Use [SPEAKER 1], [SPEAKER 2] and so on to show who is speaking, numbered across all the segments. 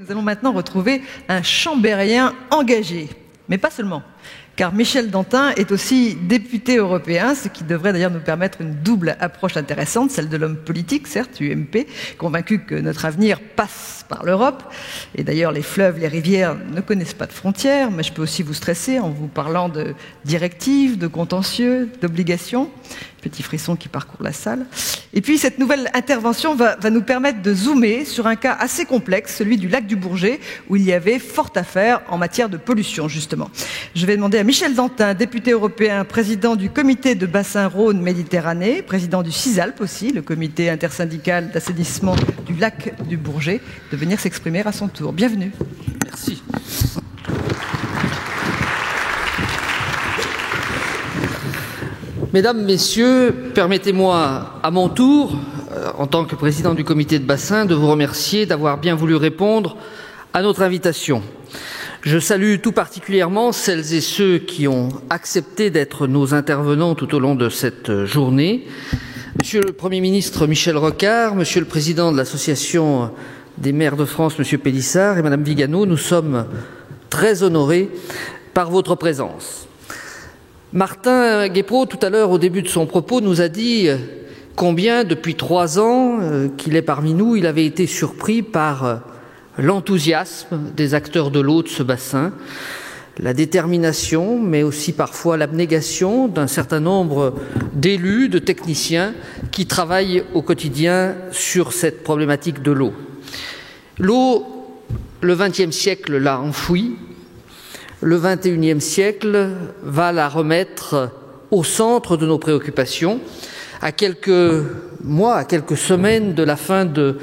[SPEAKER 1] Nous allons maintenant retrouver un chambérien engagé, mais pas seulement, car Michel Dantin est aussi député européen, ce qui devrait d'ailleurs nous permettre une double approche intéressante, celle de l'homme politique, certes, UMP, convaincu que notre avenir passe par l'Europe. Et d'ailleurs, les fleuves, les rivières ne connaissent pas de frontières, mais je peux aussi vous stresser en vous parlant de directives, de contentieux, d'obligations. Petit frisson qui parcourt la salle. Et puis cette nouvelle intervention va nous permettre de zoomer sur un cas assez complexe, celui du lac du Bourget, où il y avait fort à faire en matière de pollution, justement. Je vais demander à Michel Dantin, député européen, président du comité de bassin Rhône-Méditerranée, président du CISALP aussi, le comité intersyndical d'assainissement du lac du Bourget, de venir s'exprimer à son tour. Bienvenue.
[SPEAKER 2] Merci. Mesdames, Messieurs, permettez-moi à mon tour, en tant que président du comité de bassin, de vous remercier d'avoir bien voulu répondre à notre invitation. Je salue tout particulièrement celles et ceux qui ont accepté d'être nos intervenants tout au long de cette journée. Monsieur le Premier ministre Michel Rocard, Monsieur le Président de l'Association des maires de France, Monsieur Pélissard, et Madame Vigano, nous sommes très honorés par votre présence. Martin Guespreau, tout à l'heure, au début de son propos, nous a dit combien, depuis 3 ans qu'il est parmi nous, il avait été surpris par l'enthousiasme des acteurs de l'eau de ce bassin, la détermination, mais aussi parfois l'abnégation d'un certain nombre d'élus, de techniciens qui travaillent au quotidien sur cette problématique de l'eau. L'eau, le XXe siècle l'a enfouie. Le XXIe siècle va la remettre au centre de nos préoccupations. À quelques mois, à quelques semaines de la fin de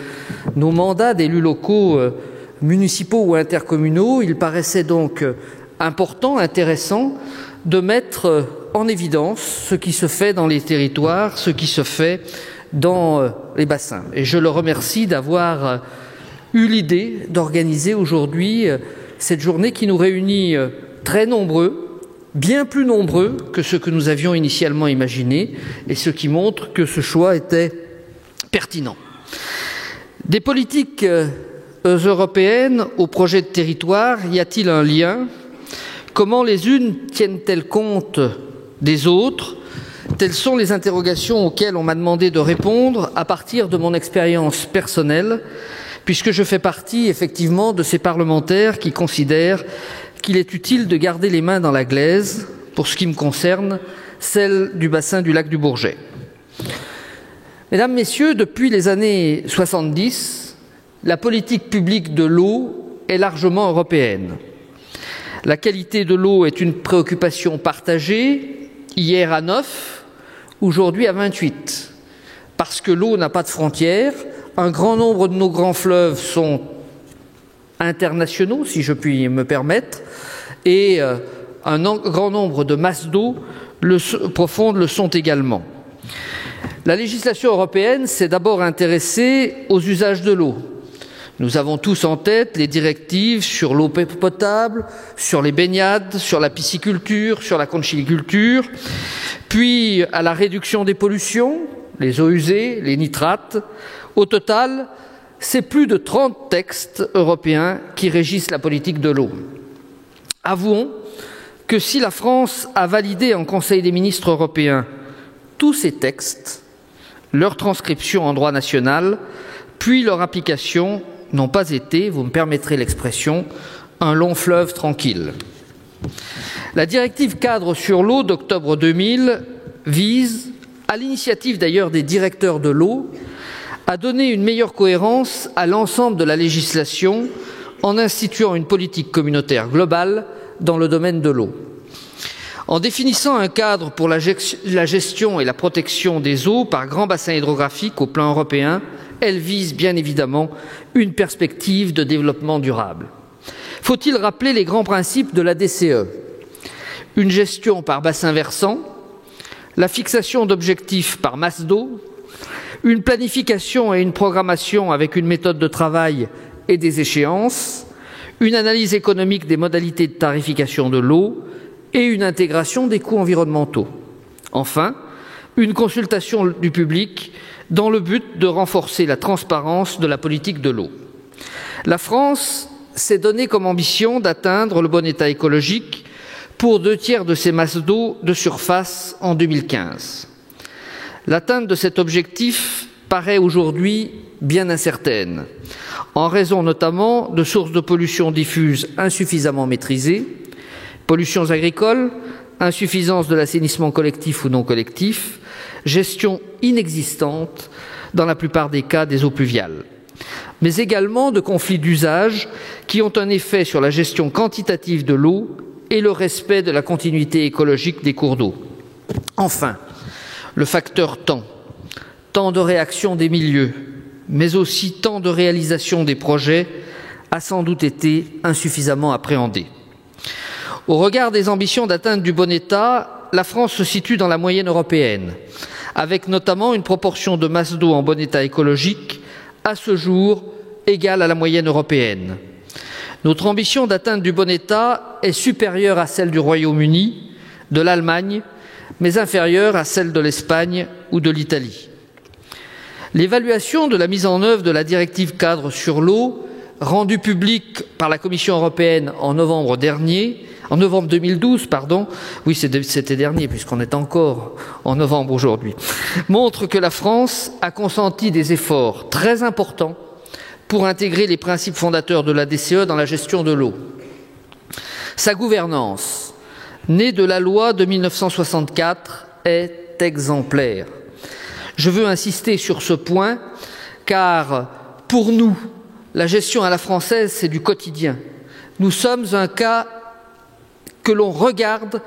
[SPEAKER 2] nos mandats d'élus locaux, municipaux ou intercommunaux, il paraissait donc important, intéressant de mettre en évidence ce qui se fait dans les territoires, ce qui se fait dans les bassins. Et je le remercie d'avoir eu l'idée d'organiser aujourd'hui cette journée qui nous réunit très nombreux, bien plus nombreux que ce que nous avions initialement imaginé, et ce qui montre que ce choix était pertinent. Des politiques européennes au projet de territoire, y a-t-il un lien? Comment les unes tiennent-elles compte des autres? Telles sont les interrogations auxquelles on m'a demandé de répondre à partir de mon expérience personnelle, puisque je fais partie effectivement de ces parlementaires qui considèrent qu'il est utile de garder les mains dans la glaise, pour ce qui me concerne, celle du bassin du lac du Bourget. Mesdames, Messieurs, depuis les années 70, la politique publique de l'eau est largement européenne. La qualité de l'eau est une préoccupation partagée, hier à 9, aujourd'hui à 28, parce que l'eau n'a pas de frontières. Un grand nombre de nos grands fleuves sont internationaux, si je puis me permettre, et un grand nombre de masses d'eau profondes le sont également. La législation européenne s'est d'abord intéressée aux usages de l'eau. Nous avons tous en tête les directives sur l'eau potable, sur les baignades, sur la pisciculture, sur la conchyliculture, puis à la réduction des pollutions, les eaux usées, les nitrates. Au total, c'est plus de 30 textes européens qui régissent la politique de l'eau. Avouons que si la France a validé en Conseil des ministres européens tous ces textes, leur transcription en droit national, puis leur application n'ont pas été, vous me permettrez l'expression, un long fleuve tranquille. La directive cadre sur l'eau d'octobre 2000 vise, à l'initiative d'ailleurs des directeurs de l'eau, à donner une meilleure cohérence à l'ensemble de la législation en instituant une politique communautaire globale dans le domaine de l'eau. En définissant un cadre pour la gestion et la protection des eaux par grands bassins hydrographiques au plan européen, elle vise bien évidemment une perspective de développement durable. Faut-il rappeler les grands principes de la DCE? Une gestion par bassin versant, la fixation d'objectifs par masse d'eau, une planification et une programmation avec une méthode de travail et des échéances, une analyse économique des modalités de tarification de l'eau et une intégration des coûts environnementaux. Enfin, une consultation du public dans le but de renforcer la transparence de la politique de l'eau. La France s'est donné comme ambition d'atteindre le bon état écologique pour 2/3 de ses masses d'eau de surface en 2015. L'atteinte de cet objectif paraît aujourd'hui bien incertaine, en raison notamment de sources de pollution diffuse insuffisamment maîtrisées, pollutions agricoles, insuffisance de l'assainissement collectif ou non collectif, gestion inexistante dans la plupart des cas des eaux pluviales, mais également de conflits d'usage qui ont un effet sur la gestion quantitative de l'eau et le respect de la continuité écologique des cours d'eau. Enfin, le facteur temps de réaction des milieux, mais aussi temps de réalisation des projets, a sans doute été insuffisamment appréhendé. Au regard des ambitions d'atteinte du bon état, la France se situe dans la moyenne européenne, avec notamment une proportion de masse d'eau en bon état écologique à ce jour égale à la moyenne européenne. Notre ambition d'atteinte du bon état est supérieure à celle du Royaume-Uni, de l'Allemagne, mais inférieure à celle de l'Espagne ou de l'Italie. L'évaluation de la mise en œuvre de la directive cadre sur l'eau, rendue publique par la Commission européenne en novembre 2012, oui c'était dernier puisqu'on est encore en novembre aujourd'hui, montre que la France a consenti des efforts très importants pour intégrer les principes fondateurs de la DCE dans la gestion de l'eau. Sa gouvernance, née de la loi de 1964, est exemplaire. Je veux insister sur ce point car, pour nous, la gestion à la française, c'est du quotidien. Nous sommes un cas que l'on regarde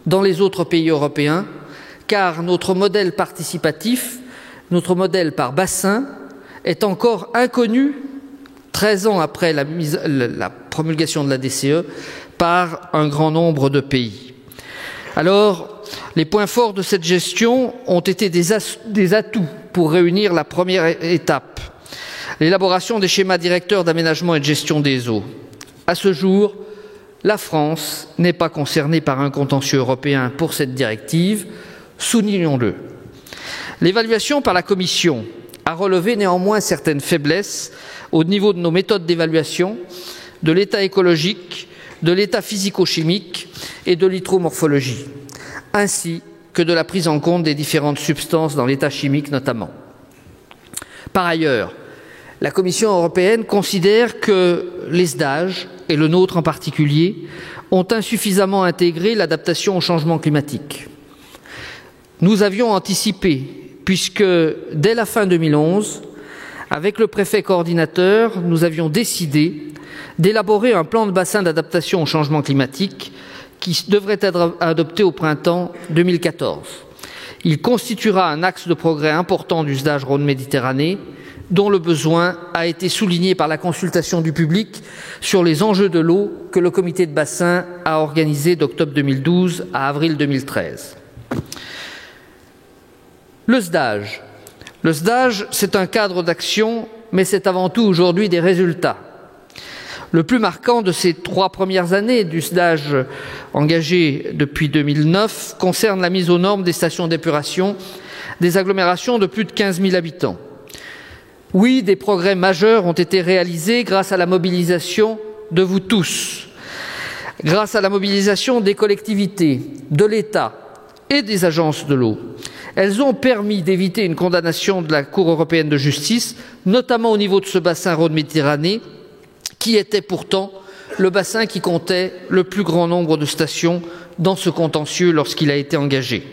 [SPEAKER 2] dans les autres pays européens, car notre modèle participatif, notre modèle par bassin, est encore inconnu 13 ans après la promulgation de la DCE par un grand nombre de pays. Alors, les points forts de cette gestion ont été des atouts pour réunir la première étape, l'élaboration des schémas directeurs d'aménagement et de gestion des eaux. À ce jour, la France n'est pas concernée par un contentieux européen pour cette directive, soulignons-le. L'évaluation par la Commission a relevé néanmoins certaines faiblesses au niveau de nos méthodes d'évaluation, de l'état écologique, de l'état physico-chimique et de l'hydromorphologie, ainsi que de la prise en compte des différentes substances dans l'état chimique notamment. Par ailleurs, la Commission européenne considère que les SDAGE, et le nôtre en particulier, ont insuffisamment intégré l'adaptation au changement climatique. Nous avions anticipé, puisque dès la fin 2011, avec le préfet coordinateur, nous avions décidé d'élaborer un plan de bassin d'adaptation au changement climatique qui devrait être adopté au printemps 2014. Il constituera un axe de progrès important du SDAGE Rhône-Méditerranée, dont le besoin a été souligné par la consultation du public sur les enjeux de l'eau que le comité de bassin a organisé d'octobre 2012 à avril 2013. Le SDAGE. Le SDAGE, c'est un cadre d'action, mais c'est avant tout aujourd'hui des résultats. Le plus marquant de ces 3 premières années du SDAGE engagé depuis 2009 concerne la mise aux normes des stations d'épuration des agglomérations de plus de 15 000 habitants. Oui, des progrès majeurs ont été réalisés grâce à la mobilisation de vous tous, grâce à la mobilisation des collectivités, de l'État et des agences de l'eau. Elles ont permis d'éviter une condamnation de la Cour européenne de justice, notamment au niveau de ce bassin Rhône-Méditerranée, qui était pourtant le bassin qui comptait le plus grand nombre de stations dans ce contentieux lorsqu'il a été engagé.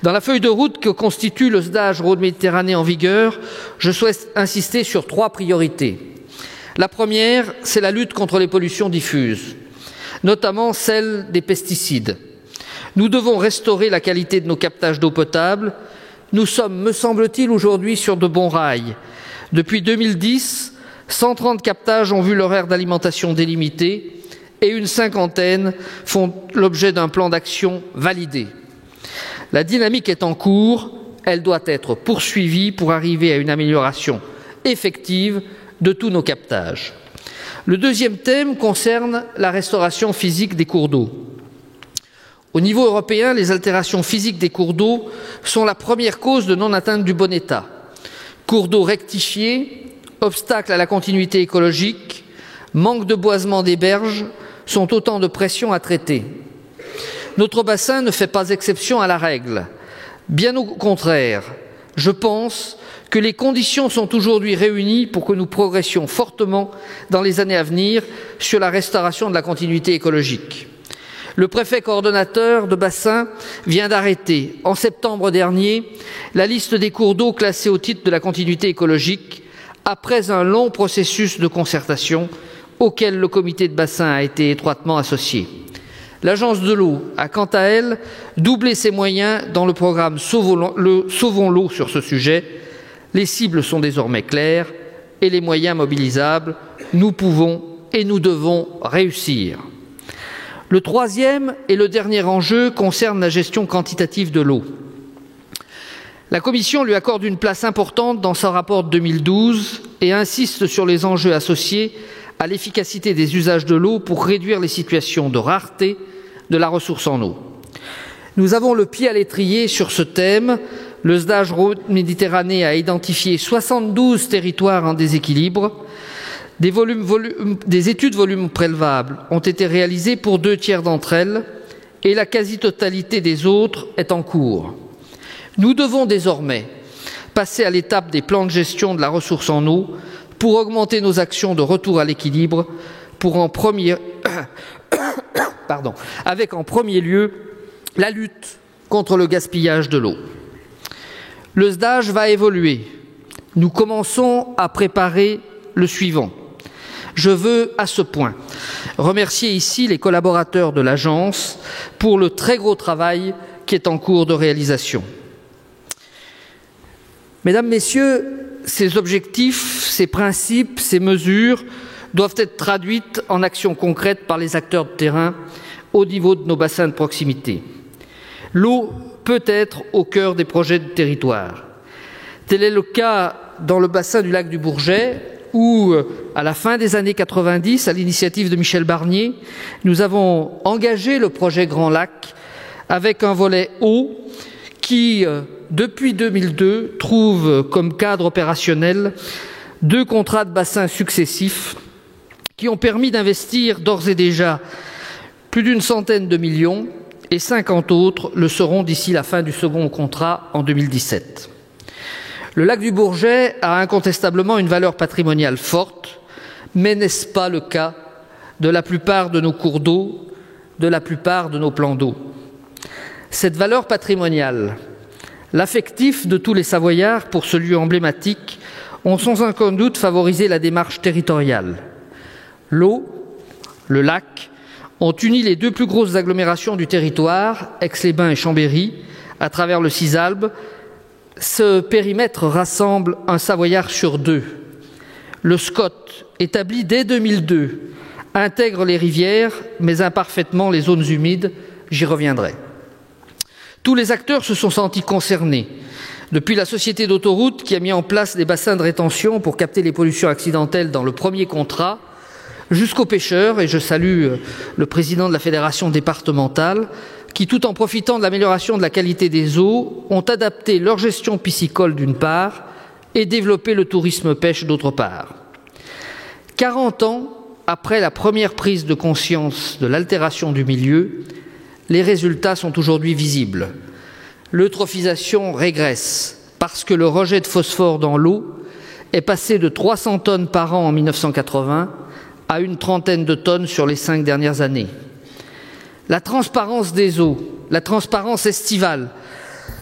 [SPEAKER 2] Dans la feuille de route que constitue le SDAGE Rhône-Méditerranée en vigueur, je souhaite insister sur 3 priorités. La première, c'est la lutte contre les pollutions diffuses, notamment celle des pesticides. Nous devons restaurer la qualité de nos captages d'eau potable. Nous sommes, me semble-t-il, aujourd'hui sur de bons rails. Depuis 2010, 130 captages ont vu leur aire d'alimentation délimitée et une 50aine font l'objet d'un plan d'action validé. La dynamique est en cours, elle doit être poursuivie pour arriver à une amélioration effective de tous nos captages. Le deuxième thème concerne la restauration physique des cours d'eau. Au niveau européen, les altérations physiques des cours d'eau sont la première cause de non-atteinte du bon état. Cours d'eau rectifiés, obstacles à la continuité écologique, manque de boisement des berges sont autant de pressions à traiter. Notre bassin ne fait pas exception à la règle. Bien au contraire, je pense que les conditions sont aujourd'hui réunies pour que nous progressions fortement dans les années à venir sur la restauration de la continuité écologique. Le préfet coordonnateur de bassin vient d'arrêter, en septembre dernier, la liste des cours d'eau classés au titre de la continuité écologique, après un long processus de concertation auquel le comité de bassin a été étroitement associé. L'Agence de l'eau a, quant à elle, doublé ses moyens dans le programme Sauvons l'eau sur ce sujet. Les cibles sont désormais claires et les moyens mobilisables. Nous pouvons et nous devons réussir. Le troisième et le dernier enjeu concerne la gestion quantitative de l'eau. La Commission lui accorde une place importante dans son rapport de 2012 et insiste sur les enjeux associés à l'efficacité des usages de l'eau pour réduire les situations de rareté de la ressource en eau. Nous avons le pied à l'étrier sur ce thème. Le SDAGE Rhône-Méditerranée a identifié 72 territoires en déséquilibre. Des études volumes prélevables ont été réalisées pour 2/3 d'entre elles et la quasi-totalité des autres est en cours. Nous devons désormais passer à l'étape des plans de gestion de la ressource en eau pour augmenter nos actions de retour à l'équilibre avec en premier lieu la lutte contre le gaspillage de l'eau. Le SDAGE va évoluer. Nous commençons à préparer le suivant. Je veux, à ce point, remercier ici les collaborateurs de l'agence pour le très gros travail qui est en cours de réalisation. Mesdames, Messieurs, ces objectifs, ces principes, ces mesures doivent être traduites en actions concrètes par les acteurs de terrain au niveau de nos bassins de proximité. L'eau peut être au cœur des projets de territoire. Tel est le cas dans le bassin du lac du Bourget, où, à la fin des années 90, à l'initiative de Michel Barnier, nous avons engagé le projet Grand Lac avec un volet eau qui, depuis 2002, trouve comme cadre opérationnel 2 contrats de bassin successifs qui ont permis d'investir d'ores et déjà plus d'une centaine de millions et 50 autres le seront d'ici la fin du second contrat en 2017. Le lac du Bourget a incontestablement une valeur patrimoniale forte, mais n'est-ce pas le cas de la plupart de nos cours d'eau, de la plupart de nos plans d'eau? Cette valeur patrimoniale, l'affectif de tous les Savoyards pour ce lieu emblématique, ont sans aucun doute favorisé la démarche territoriale. L'eau, le lac, ont uni les 2 plus grosses agglomérations du territoire, Aix-les-Bains et Chambéry, à travers le Cisalbe. Ce périmètre rassemble un Savoyard sur 2. Le SCOT, établi dès 2002, intègre les rivières, mais imparfaitement les zones humides. J'y reviendrai. Tous les acteurs se sont sentis concernés, depuis la société d'autoroute qui a mis en place des bassins de rétention pour capter les pollutions accidentelles dans le premier contrat, jusqu'aux pêcheurs, et je salue le président de la fédération départementale, qui, tout en profitant de l'amélioration de la qualité des eaux, ont adapté leur gestion piscicole d'une part et développé le tourisme pêche d'autre part. 40 ans après la première prise de conscience de l'altération du milieu, les résultats sont aujourd'hui visibles. L'eutrophisation régresse parce que le rejet de phosphore dans l'eau est passé de 300 tonnes par an en 1980 à une trentaine de tonnes sur les 5 dernières années. La transparence des eaux, la transparence estivale,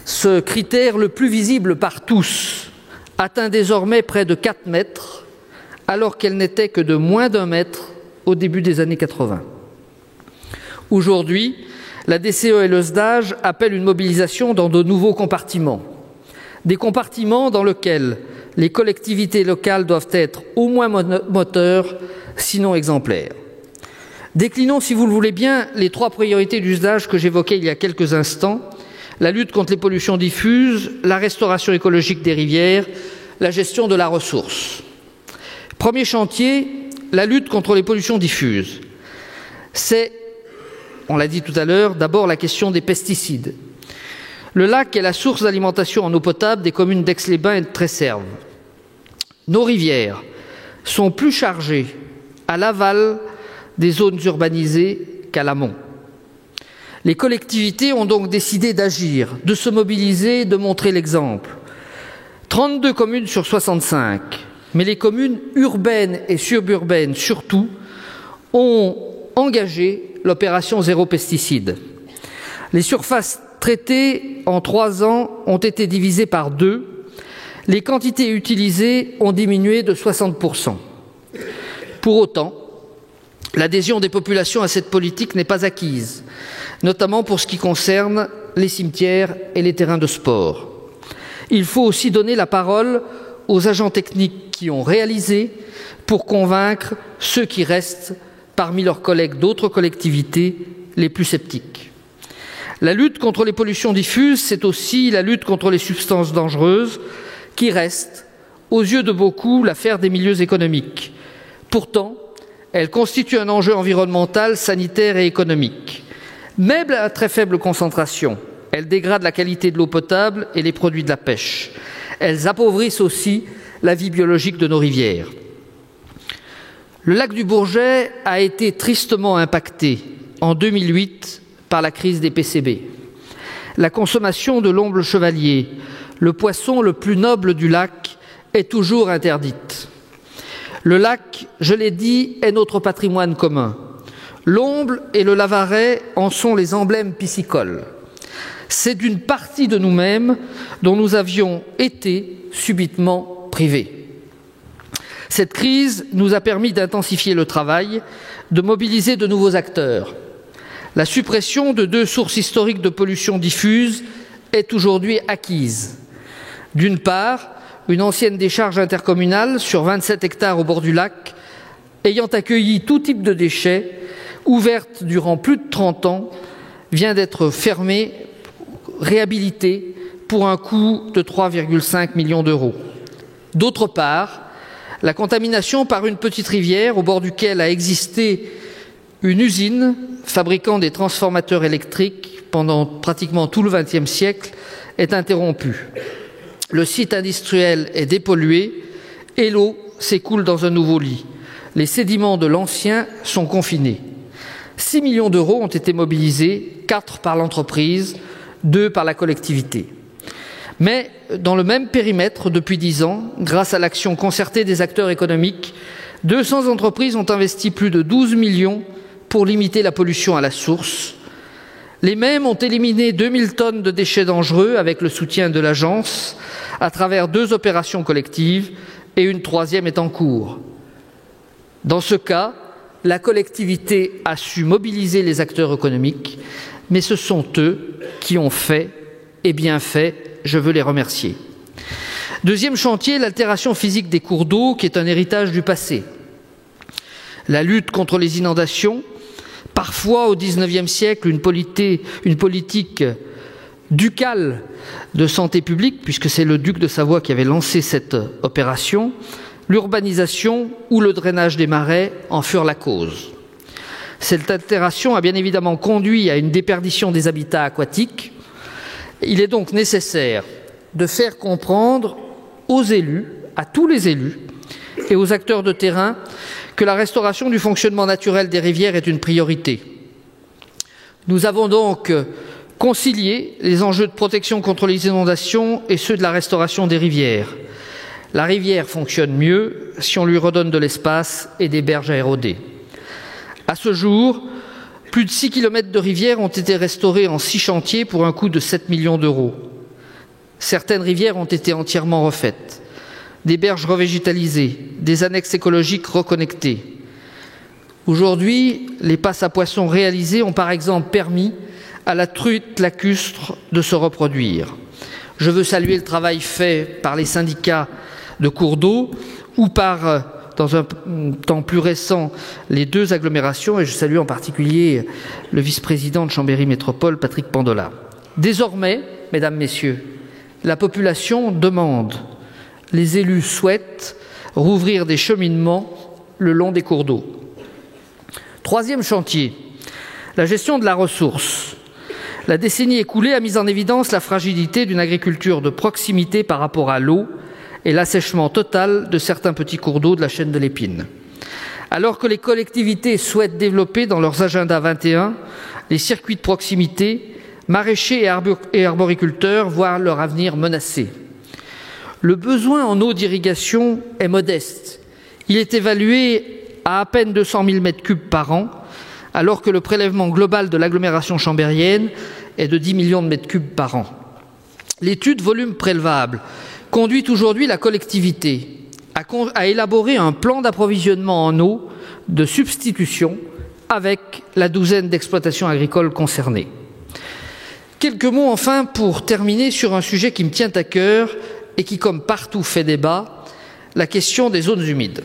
[SPEAKER 2] ce critère le plus visible par tous, atteint désormais près de 4 mètres, alors qu'elle n'était que de moins d'1 mètre au début des années 80. Aujourd'hui, la DCE et le SDAGE appellent une mobilisation dans de nouveaux compartiments. Des compartiments dans lesquels les collectivités locales doivent être au moins moteurs, sinon exemplaires. Déclinons, si vous le voulez bien, les 3 priorités du SDAGE que j'évoquais il y a quelques instants: la lutte contre les pollutions diffuses, la restauration écologique des rivières, la gestion de la ressource. Premier chantier, la lutte contre les pollutions diffuses. C'est, on l'a dit tout à l'heure, d'abord la question des pesticides. Le lac est la source d'alimentation en eau potable des communes d'Aix-les-Bains et de Tresserve. Nos rivières sont plus chargés à l'aval des zones urbanisées qu'à l'amont. Les collectivités ont donc décidé d'agir, de se mobiliser, de montrer l'exemple. 32 communes sur 65, mais les communes urbaines et suburbaines surtout, ont engagé l'opération zéro pesticide. Les surfaces traitées en 3 ans ont été divisées par 2. Les quantités utilisées ont diminué de 60%. Pour autant, l'adhésion des populations à cette politique n'est pas acquise, notamment pour ce qui concerne les cimetières et les terrains de sport. Il faut aussi donner la parole aux agents techniques qui ont réalisé pour convaincre ceux qui restent parmi leurs collègues d'autres collectivités les plus sceptiques. La lutte contre les pollutions diffuses, c'est aussi la lutte contre les substances dangereuses qui reste, aux yeux de beaucoup, l'affaire des milieux économiques. Pourtant, elle constitue un enjeu environnemental, sanitaire et économique. Même à très faible concentration, elles dégradent la qualité de l'eau potable et les produits de la pêche. Elles appauvrissent aussi la vie biologique de nos rivières. Le lac du Bourget a été tristement impacté en 2008 par la crise des PCB. La consommation de l'omble chevalier, le poisson le plus noble du lac, est toujours interdite. Le lac, je l'ai dit, est notre patrimoine commun. L'omble et le lavaret en sont les emblèmes piscicoles. C'est d'une partie de nous-mêmes dont nous avions été subitement privés. Cette crise nous a permis d'intensifier le travail, de mobiliser de nouveaux acteurs. La suppression de 2 sources historiques de pollution diffuse est aujourd'hui acquise. D'une part, une ancienne décharge intercommunale sur 27 hectares au bord du lac, ayant accueilli tout type de déchets, ouverte durant plus de 30 ans, vient d'être fermée, réhabilitée pour un coût de 3,5 millions d'euros. D'autre part, la contamination par une petite rivière au bord duquel a existé une usine fabriquant des transformateurs électriques pendant pratiquement tout le XXe siècle est interrompue. Le site industriel est dépollué et l'eau s'écoule dans un nouveau lit. Les sédiments de l'ancien sont confinés. 6 millions d'euros ont été mobilisés, 4 par l'entreprise, 2 par la collectivité. Mais dans le même périmètre, depuis 10 ans, grâce à l'action concertée des acteurs économiques, 200 entreprises ont investi plus de 12 millions pour limiter la pollution à la source. Les mêmes ont éliminé 2000 tonnes de déchets dangereux avec le soutien de l'agence à travers 2 opérations collectives et une 3e est en cours. Dans ce cas, la collectivité a su mobiliser les acteurs économiques, mais ce sont eux qui ont fait, et bien fait, je veux les remercier. Deuxième chantier, l'altération physique des cours d'eau, qui est un héritage du passé. La lutte contre les inondations, parfois au XIXe siècle, une politique ducale de santé publique, puisque c'est le duc de Savoie qui avait lancé cette opération, l'urbanisation ou le drainage des marais en furent la cause. Cette altération a bien évidemment conduit à une déperdition des habitats aquatiques. Il est donc nécessaire de faire comprendre aux élus, à tous les élus et aux acteurs de terrain, que la restauration du fonctionnement naturel des rivières est une priorité. Nous avons donc concilié les enjeux de protection contre les inondations et ceux de la restauration des rivières. La rivière fonctionne mieux si on lui redonne de l'espace et des berges à éroder. À ce jour, plus de 6 km de rivières ont été restaurées en 6 chantiers pour un coût de 7 millions d'euros. Certaines rivières ont été entièrement refaites, des berges revégétalisées, des annexes écologiques reconnectées. Aujourd'hui, les passes à poissons réalisées ont par exemple permis à la truite lacustre de se reproduire. Je veux saluer le travail fait par les syndicats de cours d'eau ou par, dans un temps plus récent, les 2 agglomérations, et je salue en particulier le vice-président de Chambéry Métropole, Patrick Pandola. Désormais, mesdames, messieurs, la population demande, les élus souhaitent rouvrir des cheminements le long des cours d'eau. 3e chantier, la gestion de la ressource. La décennie écoulée a mis en évidence la fragilité d'une agriculture de proximité par rapport à l'eau et l'assèchement total de certains petits cours d'eau de la chaîne de l'Épine. Alors que les collectivités souhaitent développer dans leurs agendas 21 les circuits de proximité, maraîchers et arboriculteurs voient leur avenir menacé. Le besoin en eau d'irrigation est modeste. Il est évalué à peine 200 000 m3 par an, alors que le prélèvement global de l'agglomération chambérienne est de 10 millions de m3 par an. L'étude volume prélevable conduit aujourd'hui la collectivité à élaborer un plan d'approvisionnement en eau de substitution avec la douzaine d'exploitations agricoles concernées. Quelques mots enfin pour terminer sur un sujet qui me tient à cœur et qui, comme partout, fait débat, la question des zones humides.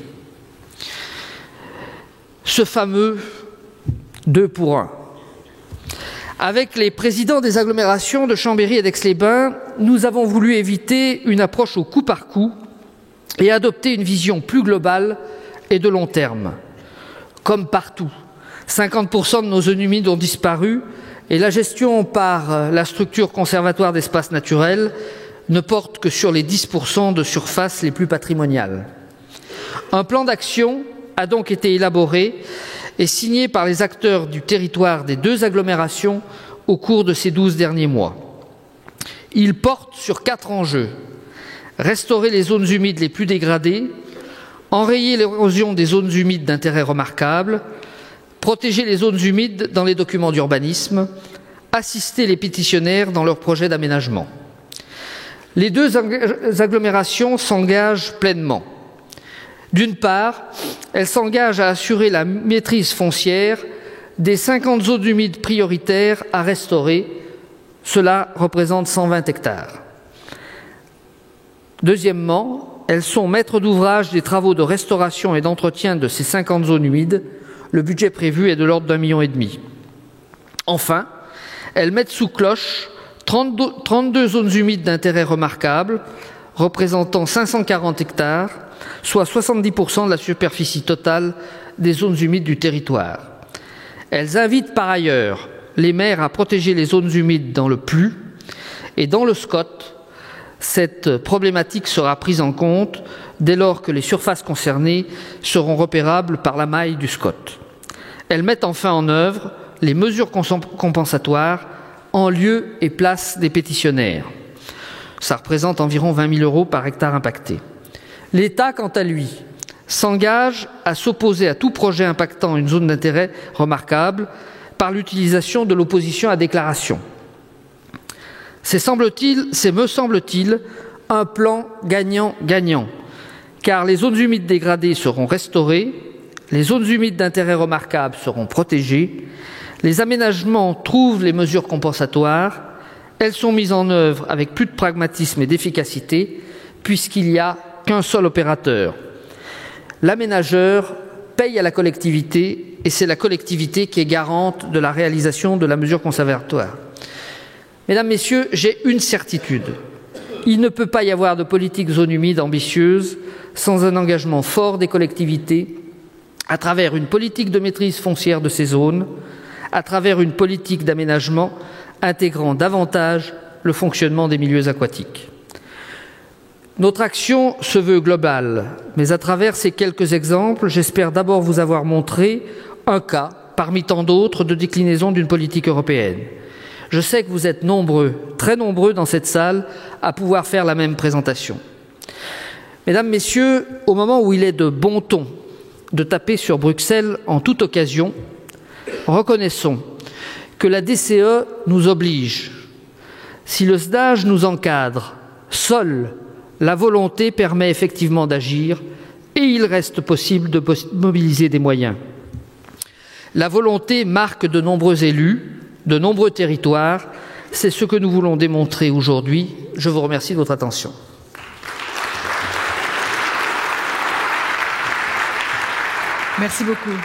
[SPEAKER 2] Ce fameux 2 pour 1. Avec les présidents des agglomérations de Chambéry et d'Aix-les-Bains, nous avons voulu éviter une approche au coup par coup et adopter une vision plus globale et de long terme. Comme partout, 50% de nos zones humides ont disparu et la gestion par la structure conservatoire d'espaces naturels ne porte que sur les 10% de surfaces les plus patrimoniales. Un plan d'action a donc été élaboré et signé par les acteurs du territoire des 2 agglomérations au cours de ces 12 derniers mois. Il porte sur 4 enjeux: restaurer les zones humides les plus dégradées, enrayer l'érosion des zones humides d'intérêt remarquable, protéger les zones humides dans les documents d'urbanisme, assister les pétitionnaires dans leurs projets d'aménagement. Les 2 agglomérations s'engagent pleinement. D'une part, elles s'engagent à assurer la maîtrise foncière des 50 zones humides prioritaires à restaurer. Cela représente 120 hectares. Deuxièmement, elles sont maîtres d'ouvrage des travaux de restauration et d'entretien de ces 50 zones humides. Le budget prévu est de l'ordre d'1,5 million. Enfin, elles mettent sous cloche 32 zones humides d'intérêt remarquable, représentant 540 hectares, soit 70% de la superficie totale des zones humides du territoire. Elles invitent par ailleurs les maires à protéger les zones humides dans le PLU et dans le SCOT. Cette problématique sera prise en compte dès lors que les surfaces concernées seront repérables par la maille du SCOT. Elles mettent enfin en œuvre les mesures compensatoires en lieu et place des pétitionnaires. Ça représente environ 20 000 € par hectare impacté. L'État, quant à lui, s'engage à s'opposer à tout projet impactant une zone d'intérêt remarquable par l'utilisation de l'opposition à déclaration. C'est, me semble-t-il, un plan gagnant-gagnant, car les zones humides dégradées seront restaurées, les zones humides d'intérêt remarquable seront protégées, les aménagements trouvent les mesures compensatoires, elles sont mises en œuvre avec plus de pragmatisme et d'efficacité, puisqu'il n'y a qu'un seul opérateur. L'aménageur paye à la collectivité et c'est la collectivité qui est garante de la réalisation de la mesure conservatoire. Mesdames, Messieurs, j'ai une certitude. Il ne peut pas y avoir de politique zone humide ambitieuse sans un engagement fort des collectivités à travers une politique de maîtrise foncière de ces zones, à travers une politique d'aménagement intégrant davantage le fonctionnement des milieux aquatiques. Notre action se veut globale, mais à travers ces quelques exemples, j'espère d'abord vous avoir montré un cas, parmi tant d'autres, de déclinaison d'une politique européenne. Je sais que vous êtes nombreux, très nombreux dans cette salle, à pouvoir faire la même présentation. Mesdames, Messieurs, au moment où il est de bon ton de taper sur Bruxelles en toute occasion, reconnaissons que la DCE nous oblige. Si le SDAGE nous encadre, seule la volonté permet effectivement d'agir et il reste possible de mobiliser des moyens. La volonté marque de nombreux élus, de nombreux territoires. C'est ce que nous voulons démontrer aujourd'hui. Je vous remercie de votre attention.
[SPEAKER 1] Merci beaucoup.